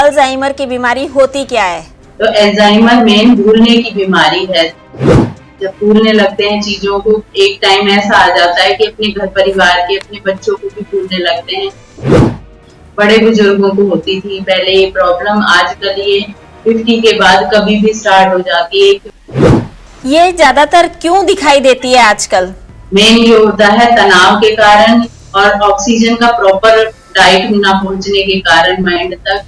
Alzheimer की बीमारी होती क्या है? तो अल्जाइमर मेन भूलने की बीमारी है। जब भूलने लगते हैं चीजों को, एक टाइम ऐसा आ जाता है कि अपने घर परिवार के, अपने बच्चों को भी भूलने लगते हैं। बड़े बुजुर्गों को होती थी पहले ये प्रॉब्लम, आजकल ये 50 के बाद कभी भी स्टार्ट हो जाती है। ये ज्यादातर क्यों दिखाई देती है आजकल? मेन ये होता है तनाव के कारण और ऑक्सीजन का प्रॉपर डाइट ना पहुंचने के कारण माइंड तक।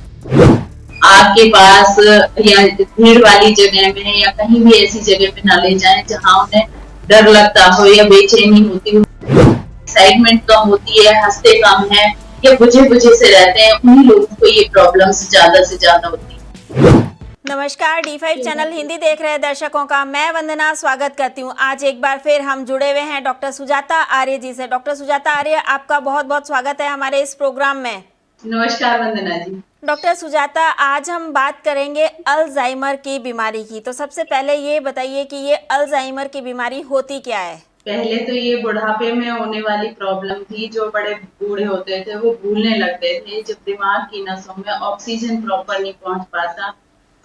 आपके पास या भीड़ वाली जगह में या कहीं भी ऐसी जगह पे ना ले जाएं जहां उन्हें डर लगता हो या बेचैनी होती हो, एक्साइटमेंट कम होती है, हंसते कम है या बुझे बुझे से रहते हैं, उन्हीं लोगों को ये प्रॉब्लम्स ज्यादा से ज्यादा होती है। नमस्कार, D5 चैनल हिंदी देख रहे दर्शकों का मैं वंदना स्वागत करती हूँ। आज एक बार फिर हम जुड़े हुए हैं डॉक्टर सुजाता आर्य जी से। डॉक्टर सुजाता आर्य, आपका बहुत बहुत स्वागत है हमारे इस प्रोग्राम में। नमस्कार वंदना जी। डॉक्टर सुजाता, आज हम बात करेंगे अल्जाइमर की बीमारी की। तो सबसे पहले ये बताइए कि ये अल्जाइमर की बीमारी होती क्या है? पहले तो ये बुढ़ापे में होने वाली प्रॉब्लम थी। जो बड़े बूढ़े होते थे वो भूलने लगते थे। जब दिमाग की नसों में ऑक्सीजन प्रॉपर नहीं पहुंच पाता,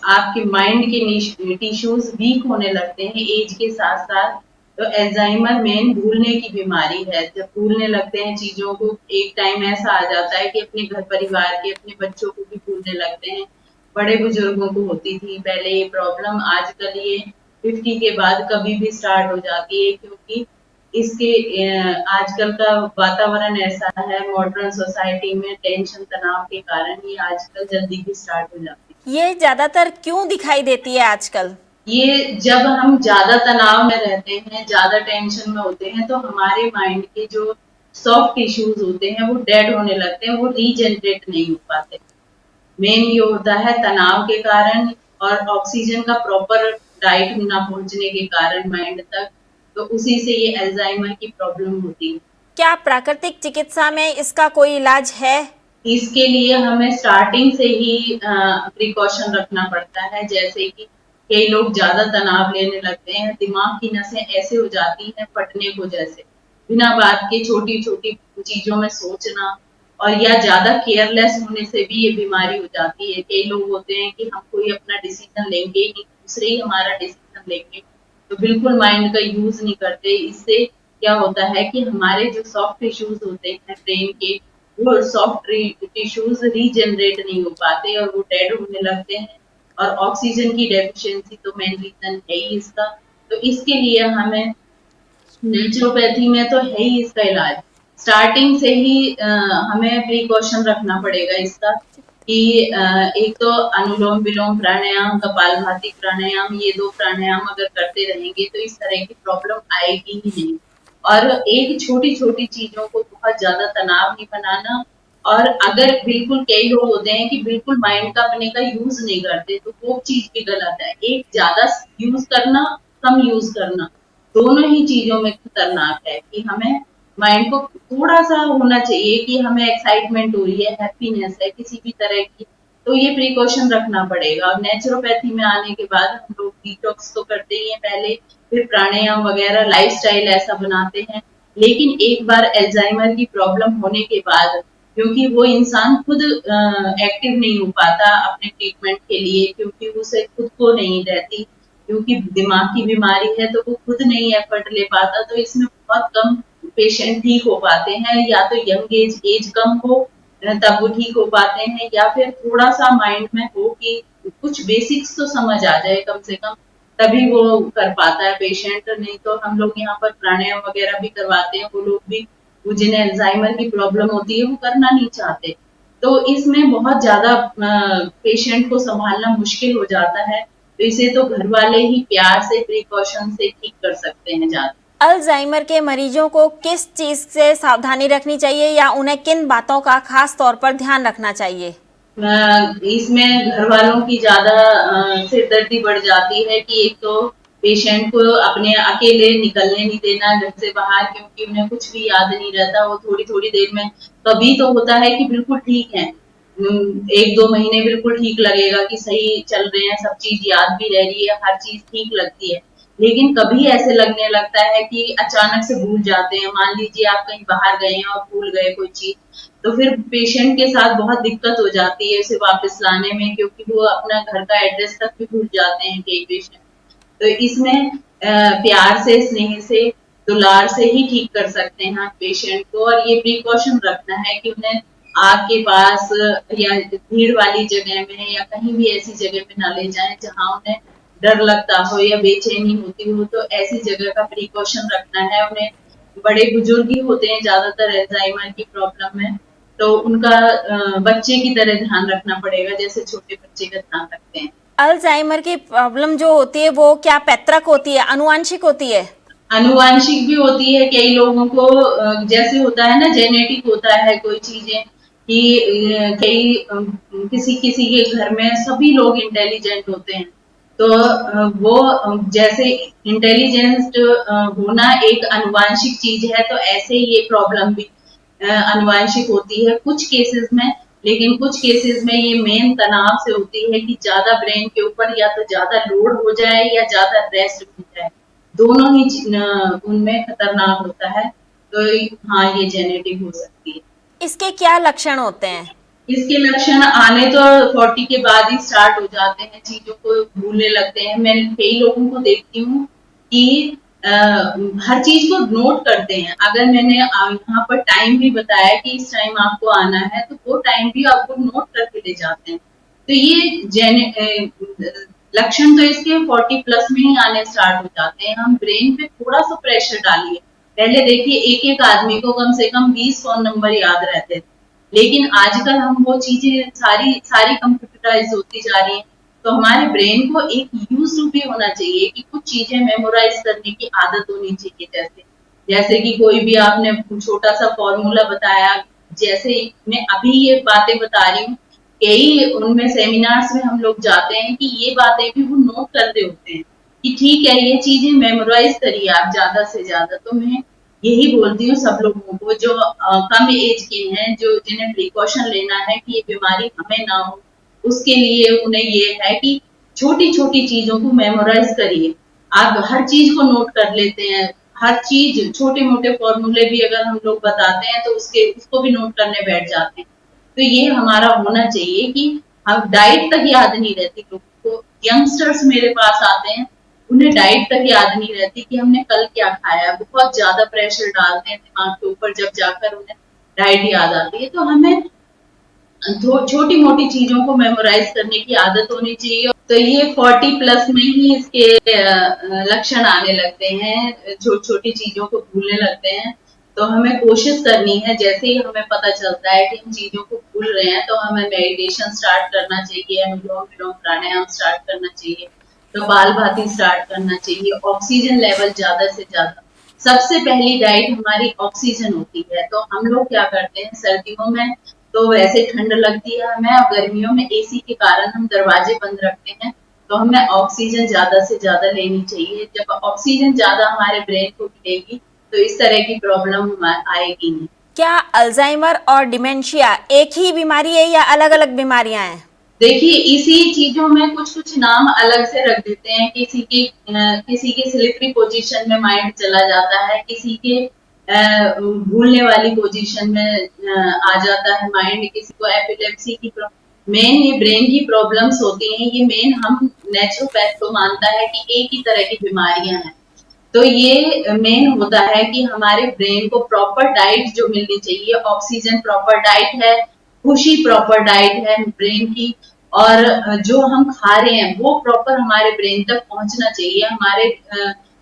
आपके माइंड के टिश्यूज वीक होने लगते हैं एज के साथ साथ। तो अल्जाइमर मेन भूलने की बीमारी है। जब भूलने लगते हैं चीजों को, एक टाइम ऐसा आ जाता है कि अपने घर परिवार के, अपने बच्चों को भी भूलने लगते हैं। बड़े बुजुर्गों को होती थी पहले ये प्रॉब्लम, आजकल ये 50 के बाद कभी भी स्टार्ट हो जाती है, क्योंकि इसके आजकल का वातावरण ऐसा है मॉडर्न सोसाइटी में, टेंशन तनाव के कारण ये आजकल जल्दी भी स्टार्ट हो जाती है। ये ज्यादातर क्यों दिखाई देती है आजकल? ये जब हम ज्यादा तनाव में रहते हैं, ज्यादा टेंशन में होते हैं, तो हमारे माइंड के जो सॉफ्ट टिश्यूज होते हैं वो डेड होने लगते हैं, वो रीजनरेट नहीं हो पाते। मेन ये होता है तनाव के कारण और ऑक्सीजन का प्रॉपर डाइट ना पहुंचने के कारण माइंड तक। तो उसी से ये अल्जाइमर की प्रॉब्लम होती है। क्या प्राकृतिक चिकित्सा में इसका कोई इलाज है? इसके लिए हमें स्टार्टिंग से ही प्रिकॉशन रखना पड़ता है। जैसे कि कई लोग ज्यादा तनाव लेने लगते हैं, दिमाग की नसें ऐसे हो जाती हैं फटने को जैसे, बिना बात के छोटी छोटी चीजों में सोचना और या ज्यादा केयरलेस होने से भी ये बीमारी हो जाती है। कई लोग होते हैं कि हम कोई अपना डिसीजन लेंगे ही नहीं, दूसरे ही हमारा डिसीजन लेंगे, तो बिल्कुल माइंड का यूज नहीं करते। इससे क्या होता है कि हमारे जो सॉफ्ट टिश्यूज होते हैं ब्रेन के, वो सॉफ्ट टिश्यूज रीजनरेट नहीं हो पाते और वो डेड होने लगते हैं। और ऑक्सीजन की डेफिशिएंसी तो मेन रीजन है ही इसका। तो इसके लिए हमें नेचुरोपैथी में तो है ही इसका इलाज। स्टार्टिंग से ही हमें प्रिकॉशन रखना पड़ेगा इसका कि एक तो अनुलोम विलोम प्राणायाम, कपालभाति प्राणायाम, ये दो प्राणायाम अगर करते रहेंगे तो इस तरह की प्रॉब्लम आएगी ही नहीं। और एक छोटी छोटी चीजों को बहुत ज्यादा तनाव नहीं बनाना। और अगर बिल्कुल, कई लोग होते हैं कि बिल्कुल माइंड का अपने का यूज नहीं करते, तो वो चीज भी गलत है। एक ज्यादा यूज करना, कम यूज करना, दोनों ही चीजों में खतरनाक है। कि हमें माइंड को थोड़ा सा होना चाहिए कि हमें एक्साइटमेंट हो रही है, हैप्पीनेस है किसी भी तरह की, तो ये प्रिकॉशन रखना पड़ेगा। और नेचुरोपैथी में आने के बाद हम लोग डिटॉक्स तो करते ही हैं पहले, फिर प्राणायाम वगैरह लाइफस्टाइल ऐसा बनाते हैं। लेकिन एक बार अल्जाइमर की प्रॉब्लम होने के बाद, क्योंकि वो इंसान खुद एक्टिव नहीं हो पाता अपने ट्रीटमेंट के लिए, क्योंकि उसे खुद को नहीं रहती, क्योंकि दिमाग की बीमारी है तो वो खुद नहीं एफर्ट ले पाता। तो इसमें बहुत कम पेशेंट ठीक हो पाते हैं। या तो यंग एज कम हो तब वो ठीक हो पाते हैं, या फिर थोड़ा सा माइंड में हो कि कुछ बेसिक्स तो समझ आ जाए कम से कम, तभी वो कर पाता है पेशेंट। नहीं तो हम लोग यहाँ पर प्राणायाम वगैरह भी करवाते हैं, वो लोग भी, वो जिन्हें अल्जाइमर की प्रॉब्लम होती है वो करना नहीं चाहते। तो इसमें बहुत ज्यादा पेशेंट को संभालना मुश्किल हो जाता है। तो इसे तो घर वाले ही प्यार से, प्रिकॉशन से ठीक कर सकते हैं ज्यादा। अल्जाइमर के मरीजों को किस चीज से सावधानी रखनी चाहिए या उन्हें किन बातों का खास तौर पर ध्यान रखना चाहिए? इसमें घर वालों की ज्यादा सिरदर्दी बढ़ जाती है कि एक तो पेशेंट को अपने अकेले निकलने नहीं देना घर से बाहर, क्योंकि उन्हें कुछ भी याद नहीं रहता। वो थोड़ी थोड़ी देर में, कभी तो होता है कि बिल्कुल ठीक है, 1-2 महीने बिल्कुल ठीक लगेगा कि सही चल रहे हैं, सब चीज याद भी रह रही है, हर चीज ठीक लगती है। लेकिन कभी ऐसे लगने लगता है कि अचानक से भूल जाते हैं। मान लीजिए आप कहीं बाहर गए हैं और भूल गए कोई चीज, तो फिर पेशेंट के साथ बहुत दिक्कत हो जाती है उसे वापस लाने में, क्योंकि वो अपना घर का एड्रेस तक भी भूल जाते हैं कई पेशेंट। तो इसमें प्यार से, स्नेह से, दुलार से ही ठीक कर सकते हैं आप पेशेंट को। और ये प्रिकॉशन रखना है कि उन्हें आग के पास या भीड़ वाली जगह में या कहीं भी ऐसी जगह पे ना ले जाएं जहां उन्हें डर लगता हो या बेचैनी होती हो। तो ऐसी जगह का प्रिकॉशन रखना है उन्हें। बड़े बुजुर्ग ही होते हैं ज्यादातर अल्जाइमर की प्रॉब्लम में, तो उनका बच्चे की तरह ध्यान रखना पड़ेगा, जैसे छोटे बच्चे का ध्यान रखते हैं। अल्जाइमर की प्रॉब्लम जो होती है वो क्या पैतृक होती है, आनुवंशिक होती है? आनुवांशिक भी होती है। कई लोगों को जैसे होता है ना, जेनेटिक होता है कोई चीजें कि कई किसी किसी के घर में सभी लोग इंटेलिजेंट होते हैं, तो वो जैसे इंटेलिजेंट होना एक आनुवांशिक चीज है, तो ऐसे ही ये प्रॉब्लम भी आनुवांशिक होती है कुछ केसेस में। लेकिन कुछ केसेस में ये मेन तनाव से होती है कि ज्यादा ब्रेन के ऊपर या तो ज्यादा लोड हो जाए या ज्यादा रेस्ट हो जाए, दोनों ही उनमें खतरनाक होता है। तो हाँ, ये जेनेटिक हो सकती है। इसके क्या लक्षण होते हैं? इसके लक्षण आने तो 40 के बाद ही स्टार्ट हो जाते हैं, चीजों को भूलने लगते हैं। मैं कई लोगों को देखती हूँ कि हर चीज को नोट करते हैं। अगर मैंने यहाँ पर टाइम भी बताया कि इस टाइम आपको आना है, तो वो टाइम भी आपको नोट करके ले जाते हैं। तो ये लक्षण तो इसके 40 प्लस में ही आने स्टार्ट हो जाते हैं। हम ब्रेन पे थोड़ा सा प्रेशर डालिए। पहले देखिए एक एक आदमी को कम से कम 20 फोन नंबर याद रहते थे, लेकिन आजकल हम वो चीजें सारी सारी कंप्यूटराइज होती जा रही हैं। तो हमारे ब्रेन को एक यूज टू भी होना चाहिए कि कुछ चीजें मेमोराइज करने की आदत होनी चाहिए। जैसे जैसे कि कोई भी आपने छोटा सा फॉर्मूला बताया, जैसे मैं अभी ये बातें बता रही हूँ, कई उनमें सेमिनार्स में हम लोग जाते हैं कि ये बातें भी वो नोट कर रहे होते हैं कि ठीक है, ये चीजें मेमोराइज करिए आप ज्यादा से ज्यादा। तो मैं यही बोलती हूँ सब लोगों को जो कम एज के हैं, जो जिन्हें प्रिकॉशन लेना है कि ये बीमारी हमें ना हो, उसके लिए उन्हें ये है कि छोटी छोटी चीजों को मेमोराइज करिए। आप हर चीज को नोट कर लेते हैं, हर चीज छोटे मोटे फॉर्मूले भी अगर हम लोग बताते हैं तो उसको भी नोट करने बैठ जाते हैं। तो ये हमारा होना चाहिए कि हम डाइट तक याद नहीं रहती लोगों को। यंगस्टर्स मेरे पास आते हैं, उन्हें डाइट तक याद नहीं रहती कि हमने कल क्या खाया। बहुत ज्यादा प्रेशर डालते हैं दिमाग के ऊपर, जब जाकर उन्हें डाइट याद आती है। तो हमें छोटी मोटी चीजों को मेमोराइज करने की आदत होनी चाहिए। तो ये 40 प्लस में ही इसके लक्षण आने लगते हैं, छोटी छोटी चीजों को भूलने लगते हैं। तो हमें कोशिश करनी है, जैसे ही हमें पता चलता है कि हम चीजों को भूल रहे हैं, तो हमें मेडिटेशन स्टार्ट करना चाहिए, अनुलोम विलोम प्राणायाम स्टार्ट करना चाहिए, कपालभाति स्टार्ट करना चाहिए, ऑक्सीजन लेवल ज्यादा से ज्यादा। सबसे पहली डाइट हमारी ऑक्सीजन होती है। तो हम लोग क्या करते हैं, सर्दियों में तो वैसे ठंड लगती है हमें, और गर्मियों में एसी के कारण हम दरवाजे बंद रखते हैं। तो हमें ऑक्सीजन ज्यादा से ज्यादा लेनी चाहिए। जब ऑक्सीजन ज्यादा हमारे ब्रेन को मिलेगी, तो इस तरह की प्रॉब्लम आएगी नहीं। क्या अल्जाइमर और डिमेंशिया एक ही बीमारी है या अलग अलग बीमारियां हैं? देखिए, इसी चीजों में कुछ कुछ नाम अलग से रख देते हैं। किसी की स्लिपरी पोजीशन में माइंड चला जाता है, किसी के भूलने वाली पोजीशन में आ जाता है माइंड, किसी को एपिलेप्सी की मेन ये ब्रेन की प्रॉब्लम्स होती हैं। ये मेन हम नेचुरोपैथ तो मानता है कि एक ही तरह की बीमारियां हैं। तो ये मेन होता है कि हमारे ब्रेन को प्रॉपर डाइट जो मिलनी चाहिए, ऑक्सीजन प्रॉपर डाइट है, खुशी प्रॉपर डाइट है ब्रेन की, और जो हम खा रहे हैं वो प्रॉपर हमारे ब्रेन तक पहुंचना चाहिए। हमारे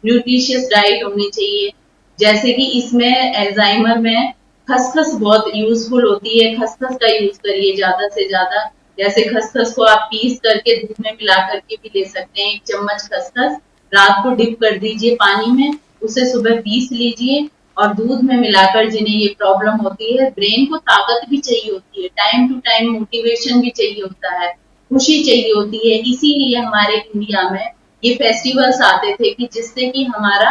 न्यूट्रिशियस डाइट होनी चाहिए। जैसे कि इसमें एल्जाइमर में खसखस बहुत यूजफुल होती है। खसखस का यूज करिए ज्यादा से ज्यादा। जैसे खसखस को आप पीस करके दूध में मिला करके भी ले सकते हैं। 1 चम्मच खसखस रात को डिप कर दीजिए पानी में, उसे सुबह पीस लीजिए और दूध में मिलाकर, जिन्हें ये प्रॉब्लम होती है, ब्रेन को ताकत भी चाहिए होती है, टाइम टू टाइम मोटिवेशन भी चाहिए होता है, खुशी चाहिए होती है। इसीलिए हमारे इंडिया में ये फेस्टिवल्स आते थे कि जिससे कि हमारा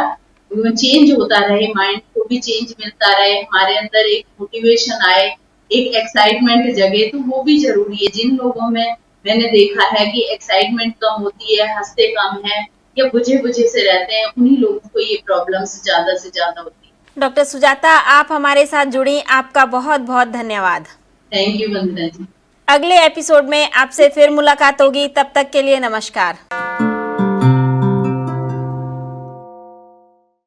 चेंज होता रहे, माइंड को भी चेंज मिलता रहे, हमारे अंदर एक मोटिवेशन आए, एक एक्साइटमेंट जगे। तो वो भी जरूरी है। जिन लोगों में मैंने देखा है कि एक्साइटमेंट कम होती है, हंसते कम है या बुझे बुझे से रहते हैं, उन्हीं लोगों को ये प्रॉब्लम्स ज्यादा से ज्यादा होती है। डॉक्टर सुजाता, आप हमारे साथ जुड़ी, आपका बहुत बहुत धन्यवाद। थैंक यू वंदना जी। अगले एपिसोड में आपसे फिर मुलाकात होगी, तब तक के लिए नमस्कार।